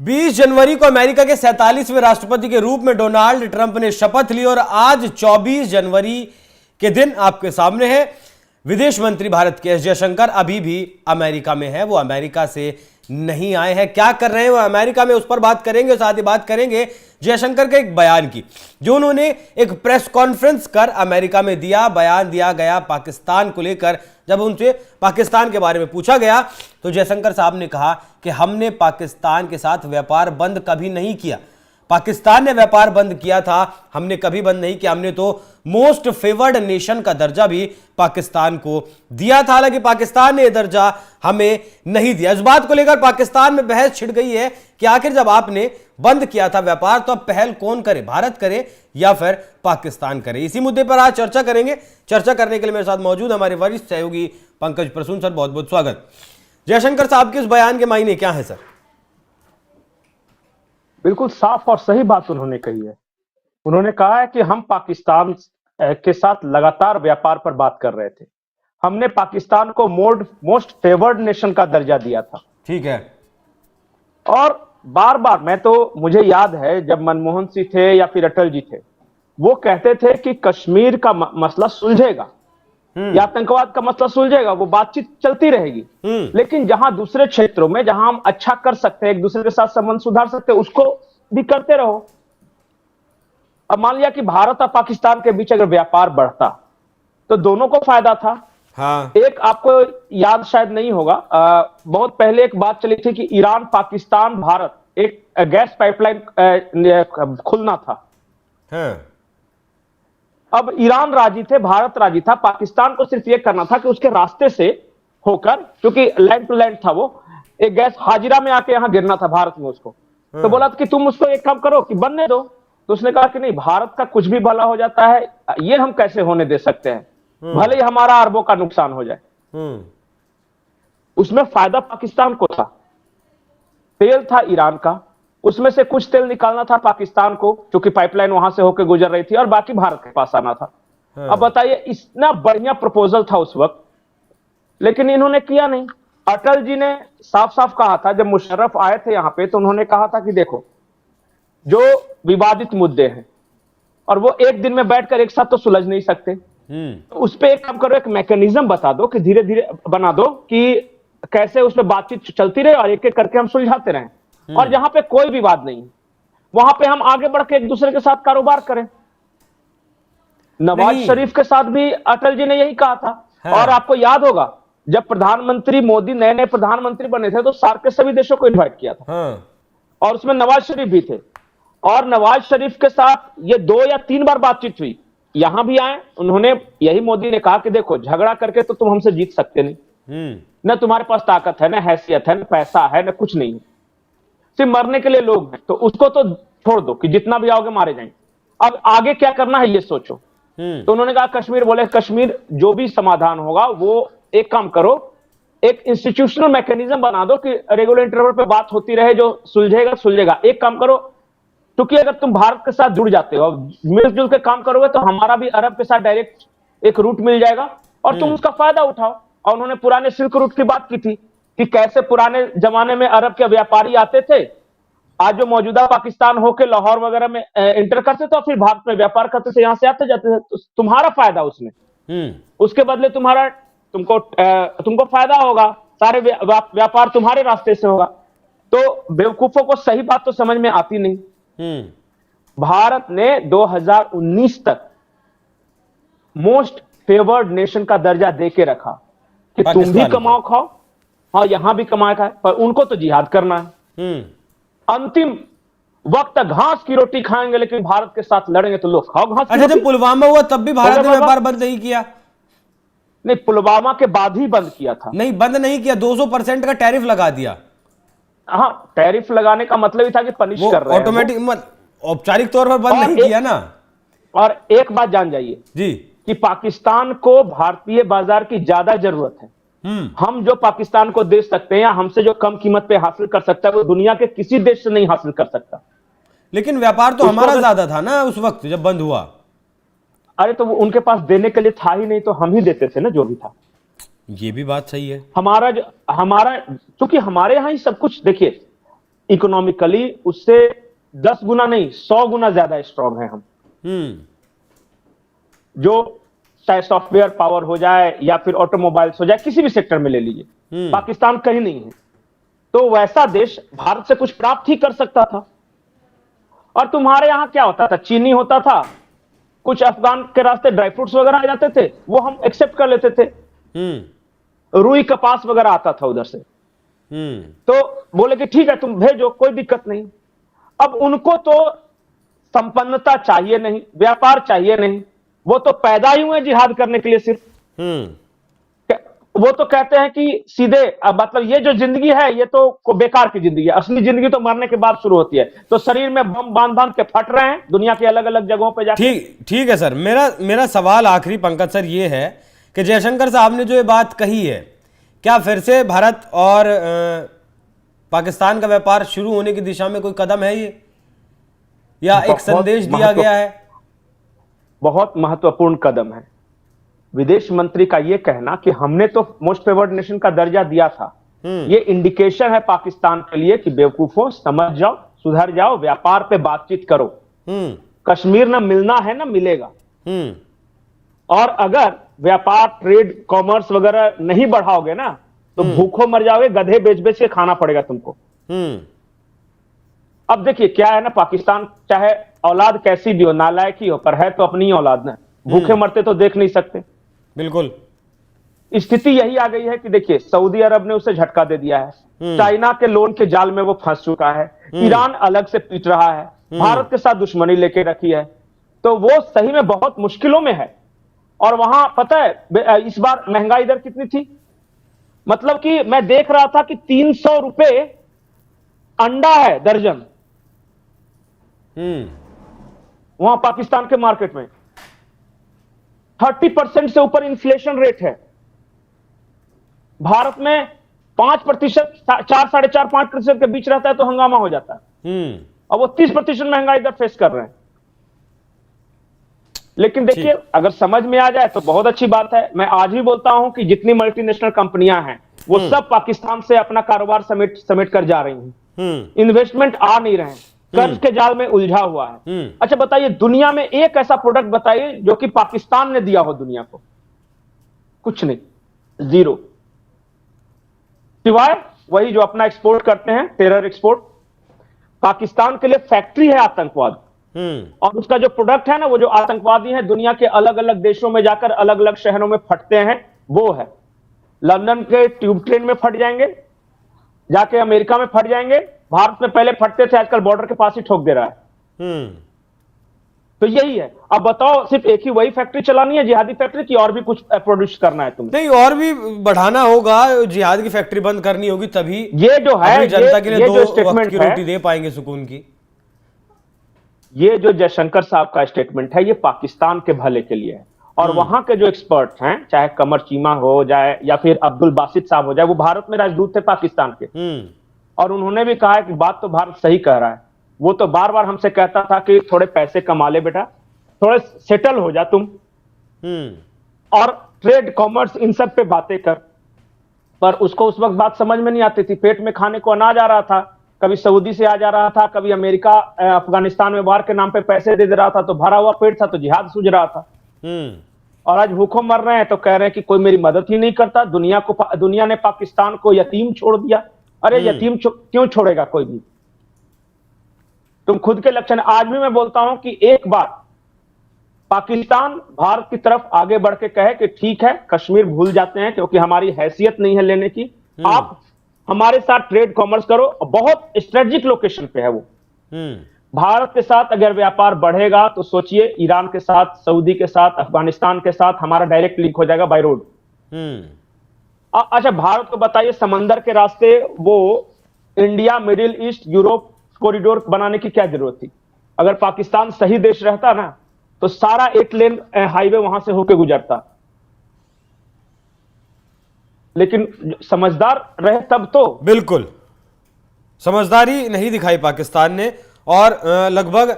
20 जनवरी को अमेरिका के 47वें राष्ट्रपति के रूप में डोनाल्ड ट्रंप ने शपथ ली और आज 24 जनवरी के दिन आपके सामने है विदेश मंत्री भारत के एस जयशंकर अभी भी अमेरिका में है। वो अमेरिका से नहीं आए हैं। क्या कर रहे हैं वो अमेरिका में, उस पर बात करेंगे। साथ ही बात करेंगे जयशंकर के एक बयान की जो उन्होंने एक प्रेस कॉन्फ्रेंस कर अमेरिका में दिया। बयान दिया गया पाकिस्तान को लेकर। जब उनसे पाकिस्तान के बारे में पूछा गया तो जयशंकर साहब ने कहा कि हमने पाकिस्तान के साथ व्यापार बंद कभी नहीं किया। पाकिस्तान ने व्यापार बंद किया था, हमने कभी बंद नहीं किया। हमने तो मोस्ट फेवर्ड नेशन का दर्जा भी पाकिस्तान को दिया था, हालांकि पाकिस्तान ने यह दर्जा हमें नहीं दिया। इस बात को लेकर पाकिस्तान में बहस छिड़ गई है कि आखिर जब आपने बंद किया था व्यापार तो अब पहल कौन करे, भारत करे या फिर पाकिस्तान करे। इसी मुद्दे पर आज चर्चा करेंगे। चर्चा करने के लिए मेरे साथ मौजूद हमारे वरिष्ठ सहयोगी पंकज प्रसून। सर बहुत बहुत स्वागत। जयशंकर साहब के इस बयान के मायने क्या है सर? बिल्कुल साफ और सही बात उन्होंने कही है। उन्होंने कहा है कि हम पाकिस्तान के साथ लगातार व्यापार पर बात कर रहे थे। हमने पाकिस्तान को मोस्ट फेवर्ड नेशन का दर्जा दिया था। ठीक है। और बार बार मुझे याद है जब मनमोहन सिंह थे या फिर अटल जी थे, वो कहते थे कि कश्मीर का मसला सुलझेगा या आतंकवाद का मसला सुलझेगा, वो बातचीत चलती रहेगी। लेकिन जहां दूसरे क्षेत्रों में जहां हम अच्छा कर सकते हैं, एक दूसरे के साथ संबंध सुधार सकते हैं, उसको भी करते रहो। अब मान लिया कि भारत और पाकिस्तान के बीच अगर व्यापार बढ़ता तो दोनों को फायदा था। हाँ। एक आपको याद शायद नहीं होगा, बहुत पहले एक बात चली थी कि ईरान पाकिस्तान भारत एक गैस पाइपलाइन खुलना था। हाँ। अब ईरान राजी थे, भारत राजी था, पाकिस्तान को सिर्फ ये करना था कि उसके रास्ते से होकर, क्योंकि लैंड टू लैंड था, वो एक गैस हाजिरा में आके यहां गिरना था भारत में उसको। तो बोला कि तुम उसको एक काम करो कि बनने दो। तो उसने कहा कि नहीं, भारत का कुछ भी भला हो जाता है, ये हम कैसे होने दे सकते हैं, भले ही हमारा अरबों का नुकसान हो जाए। उसमें फायदा पाकिस्तान को था। तेल था ईरान का, उसमें से कुछ तेल निकालना था पाकिस्तान को, क्योंकि पाइपलाइन वहां से होकर गुजर रही थी, और बाकी भारत के पास आना था। अब बताइए, इतना बढ़िया प्रपोजल था उस वक्त, लेकिन इन्होंने किया नहीं। अटल जी ने साफ साफ कहा था, जब मुशर्रफ आए थे यहां पे, तो उन्होंने कहा था कि देखो, जो विवादित मुद्दे हैं और वो एक दिन में बैठकर एक साथ तो सुलझ नहीं सकते, तो उस पर एक काम करो, एक मैकेनिज्म बता दो कि धीरे धीरे बना दो कि कैसे उसमें बातचीत चलती रहे और एक एक करके हम सुलझाते रहें। और जहां पे कोई विवाद नहीं, वहां पे हम आगे बढ़ के एक दूसरे के साथ कारोबार करें। नवाज शरीफ के साथ भी अटल जी ने यही कहा था। और आपको याद होगा, जब प्रधानमंत्री मोदी नए नए प्रधानमंत्री बने थे तो सार्क के सभी देशों को इन्वाइट किया था, और उसमें नवाज शरीफ भी थे। और नवाज शरीफ के साथ ये 2 या 3 बार बातचीत हुई। यहां भी आए, उन्होंने यही मोदी ने कहा कि देखो, झगड़ा करके तो तुम हमसे जीत सकते नहीं, न तुम्हारे पास ताकत है, न हैसियत है, न पैसा है, न कुछ नहीं, सिर्फ मरने के लिए लोग हैं, तो उसको तो छोड़ दो कि जितना भी आओगे मारे जाएंगे। अब आगे क्या करना है ये सोचो। तो उन्होंने कहा कश्मीर, बोले कश्मीर जो भी समाधान होगा वो एक काम करो, एक इंस्टीट्यूशनल मैकेनिज्म बना दो कि रेगुलर इंटरवल पे बात होती रहे, जो सुलझेगा सुलझेगा। एक काम करो, क्योंकि अगर तुम भारत के साथ जुड़ जाते हो, मिलजुल के काम करोगे, तो हमारा भी अरब के साथ डायरेक्ट एक रूट मिल जाएगा और तुम उसका फायदा उठाओ। और उन्होंने पुराने सिल्क रूट की बात की थी कि कैसे पुराने जमाने में अरब के व्यापारी आते थे, आज जो मौजूदा पाकिस्तान होके लाहौर वगैरह में इंटर करते थे और फिर भारत में व्यापार करते थे, यहां से आते जाते थे, तो तुम्हारा फायदा उसमें, उसके बदले तुमको फायदा होगा, सारे व्यापार तुम्हारे रास्ते से होगा। तो बेवकूफों को सही बात तो समझ में आती नहीं। भारत ने 2019 तक मोस्ट फेवर्ड नेशन का दर्जा देके रखा कि तुम भी कमाओ खाओ, हाँ यहां भी कमाए खाए, पर उनको तो जिहाद करना है। अंतिम वक्त तक घास की रोटी खाएंगे, लेकिन भारत के साथ लड़ेंगे तो लोग खाओ घास की रोटी। अच्छा, जब पुलवामा हुआ तब भी भारत ने व्यापार बंद नहीं किया? नहीं, पुलवामा के बाद ही बंद किया था। नहीं, बंद नहीं किया, 200% का टैरिफ लगा दिया। हाँ, टैरिफ लगाने का मतलब ही था कि पनिश कर रहे हैं, ऑटोमेटिक, औपचारिक तौर पर बंद नहीं किया ना। और एक बात जान जाइए जी कि पाकिस्तान को भारतीय बाजार की ज्यादा जरूरत है। हम जो पाकिस्तान को दे सकते हैं या हमसे जो कम कीमत पे हासिल कर सकता है, वो दुनिया के किसी देश से नहीं हासिल कर सकता। लेकिन व्यापार तो हमारा ज्यादा था ना उस वक्त जब बंद हुआ। अरे तो उनके पास देने के लिए था ही नहीं, तो हम ही देते थे ना जो भी था। ये भी बात सही है। क्योंकि हमारे यहां ही सब कुछ, देखिए इकोनॉमिकली उससे 10 गुना नहीं 100 गुना ज्यादा स्ट्रांग है हम। जो चाहे सॉफ्टवेयर पावर हो जाए या फिर ऑटोमोबाइल्स हो जाए, किसी भी सेक्टर में ले लीजिए, पाकिस्तान कहीं नहीं है। तो वैसा देश भारत से कुछ प्राप्त ही कर सकता था। और तुम्हारे यहां क्या होता था, चीनी होता था, कुछ अफगान के रास्ते ड्राई फ्रूट्स वगैरह आ जाते थे, वो हम एक्सेप्ट कर लेते थे। रुई कपास वगैरह आता था उधर से, तो बोले कि ठीक है तुम भेजो, कोई दिक्कत नहीं। अब उनको तो संपन्नता चाहिए नहीं, व्यापार चाहिए नहीं, वो तो पैदा ही हुए जिहाद करने के लिए सिर्फ। वो तो कहते हैं कि सीधे मतलब ये जो जिंदगी है ये तो बेकार की जिंदगी है, असली जिंदगी तो मरने के बाद शुरू होती है। तो शरीर में बम बांध बांध के फट रहे हैं दुनिया के अलग अलग जगहों पे जाके। ठीक है सर, मेरा सवाल आखिरी पंकज सर ये है कि जयशंकर साहब ने जो ये बात कही है, क्या फिर से भारत और पाकिस्तान का व्यापार शुरू होने की दिशा में कोई कदम है ये, या एक संदेश दिया गया है? बहुत महत्वपूर्ण कदम है। विदेश मंत्री का यह कहना कि हमने तो मोस्ट फेवर्ड नेशन का दर्जा दिया था, ये इंडिकेशन है पाकिस्तान के लिए कि बेवकूफों समझ जाओ, सुधर जाओ, व्यापार पे बातचीत करो। कश्मीर ना मिलना है ना मिलेगा। और अगर व्यापार, ट्रेड, कॉमर्स वगैरह नहीं बढ़ाओगे ना तो भूखों मर जाओगे, गधे बेच बेच के खाना पड़ेगा तुमको। अब देखिए क्या है ना, पाकिस्तान चाहे औलाद कैसी भी हो, नालायक ही हो, पर है तो अपनी औलाद ना। भूखे मरते तो देख नहीं सकते। बिल्कुल। स्थिति यही आ गई है कि देखिए सऊदी अरब ने उसे झटका दे दिया है, चाइना के लोन के जाल में वो फंस चुका है, ईरान अलग से पीट रहा है, भारत के साथ दुश्मनी लेके रखी है, तो वो सही में बहुत मुश्किलों में है। और वहां पता है इस बार महंगाई दर कितनी थी, मतलब कि मैं देख रहा था कि 300 रुपए अंडा है दर्जन वहां पाकिस्तान के मार्केट में। 30% से ऊपर इन्फ्लेशन रेट है। भारत में 5%, 4-4.5% के बीच रहता है तो हंगामा हो जाता है। और वो 30% महंगाई दर फेस कर रहे हैं। लेकिन देखिए अगर समझ में आ जाए तो बहुत अच्छी बात है। मैं आज भी बोलता हूं कि जितनी मल्टीनेशनल कंपनियां हैं वो सब पाकिस्तान से अपना कारोबार समेट कर जा रही हैं। इन्वेस्टमेंट आ नहीं रहे हैं, कर्ज के जाल में उलझा हुआ है। अच्छा बताइए, दुनिया में एक ऐसा प्रोडक्ट बताइए जो कि पाकिस्तान ने दिया हो दुनिया को? कुछ नहीं, जीरो। सिवाय वही जो अपना एक्सपोर्ट करते हैं, टेरर एक्सपोर्ट। पाकिस्तान के लिए फैक्ट्री है आतंकवाद, और उसका जो प्रोडक्ट है ना, वो जो आतंकवादी हैं दुनिया के अलग अलग देशों में जाकर अलग अलग शहरों में फटते हैं, वो है लंदन के ट्यूब ट्रेन में फट जाएंगे, जाके अमेरिका में फट जाएंगे। भारत में पहले फटते थे, आजकल बॉर्डर के पास ही ठोक दे रहा है। तो यही है। अब बताओ, सिर्फ एक ही वही फैक्ट्री चलानी है जिहादी फैक्ट्री की, और भी कुछ प्रोड्यूस करना है तुमने? नहीं, और भी बढ़ाना होगा, जिहाद की फैक्ट्री बंद करनी होगी, तभी ये जो है जनता के लिए दो स्टेटमेंट वक्त की रोटी दे पाएंगे सुकून की। ये जो जयशंकर साहब का स्टेटमेंट है, ये पाकिस्तान के भले के लिए है। और वहां के जो एक्सपर्ट हैं, चाहे कमर चीमा हो जाए या फिर अब्दुल बासित साहब हो जाए, वो भारत में राजदूत थे पाकिस्तान के, और उन्होंने भी कहा है कि बात तो भारत सही कह रहा है। वो तो बार बार हमसे कहता था कि थोड़े पैसे कमा ले बेटा, थोड़े सेटल हो जा तुम, और ट्रेड, कॉमर्स, इन सब पे बातें कर। पर उसको उस वक्त बात समझ में नहीं आती थी। पेट में खाने को अनाज आ रहा था, कभी सऊदी से आ जा रहा था, कभी अमेरिका अफगानिस्तान में वार के नाम पे पैसे दे रहा था, तो भरा हुआ पेट था तो जिहाद सूझ रहा था। और आज भूखों मर रहे हैं तो कह रहे हैं कि कोई मेरी मदद ही नहीं करता। दुनिया ने पाकिस्तान को यतीम छोड़ दिया। अरे यतीम क्यों छोड़ेगा कोई भी? तुम खुद के लक्षण। आज भी मैं बोलता हूं कि एक बार पाकिस्तान भारत की तरफ आगे बढ़ के कहे कि ठीक है, कश्मीर भूल जाते हैं क्योंकि हमारी हैसियत नहीं है लेने की, आप हमारे साथ ट्रेड कॉमर्स करो। बहुत स्ट्रेटेजिक लोकेशन पे है वो। भारत के साथ अगर व्यापार बढ़ेगा तो सोचिए, ईरान के साथ, सऊदी के साथ, अफगानिस्तान के साथ हमारा डायरेक्ट लिंक हो जाएगा बाय रोड। अच्छा भारत को बताइए, समंदर के रास्ते वो India, middle east, Europe corridor बनाने की क्या जरूरत थी? अगर पाकिस्तान सही देश रहता ना तो सारा 8 लेन हाईवे वहां से होकर गुजरता। लेकिन समझदार रहे तब तो। बिल्कुल समझदारी नहीं दिखाई पाकिस्तान ने, और लगभग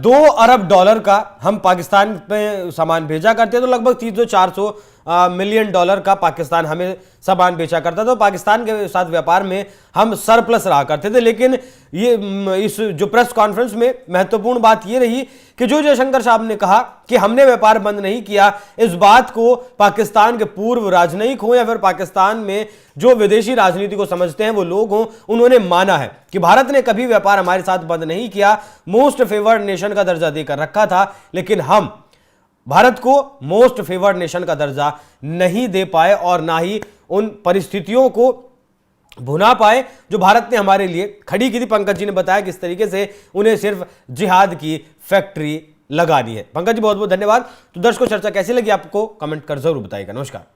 $2 अरब का हम पाकिस्तान पे सामान भेजा करते हैं, तो लगभग 300-400 मिलियन डॉलर का पाकिस्तान हमें सामान बेचा करता था, तो पाकिस्तान के साथ व्यापार में हम सरप्लस रहा करते थे। लेकिन ये इस जो प्रेस कॉन्फ्रेंस में महत्वपूर्ण बात ये रही कि जो जयशंकर साहब ने कहा कि हमने व्यापार बंद नहीं किया, इस बात को पाकिस्तान के पूर्व राजनयिक हो या फिर पाकिस्तान में जो विदेशी राजनीति को समझते हैं वो लोग हों, उन्होंने माना है कि भारत ने कभी व्यापार हमारे साथ बंद नहीं किया, मोस्ट फेवर्ड नेशन का दर्जा देकर रखा था, लेकिन हम भारत को मोस्ट फेवर्ड नेशन का दर्जा नहीं दे पाए और ना ही उन परिस्थितियों को भुना पाए जो भारत ने हमारे लिए खड़ी की थी। पंकज जी ने बताया किस तरीके से उन्हें सिर्फ जिहाद की फैक्ट्री लगानी है। पंकज जी बहुत बहुत धन्यवाद। तो दर्शकों, चर्चा कैसी लगी आपको कमेंट कर जरूर बताइएगा। नमस्कार।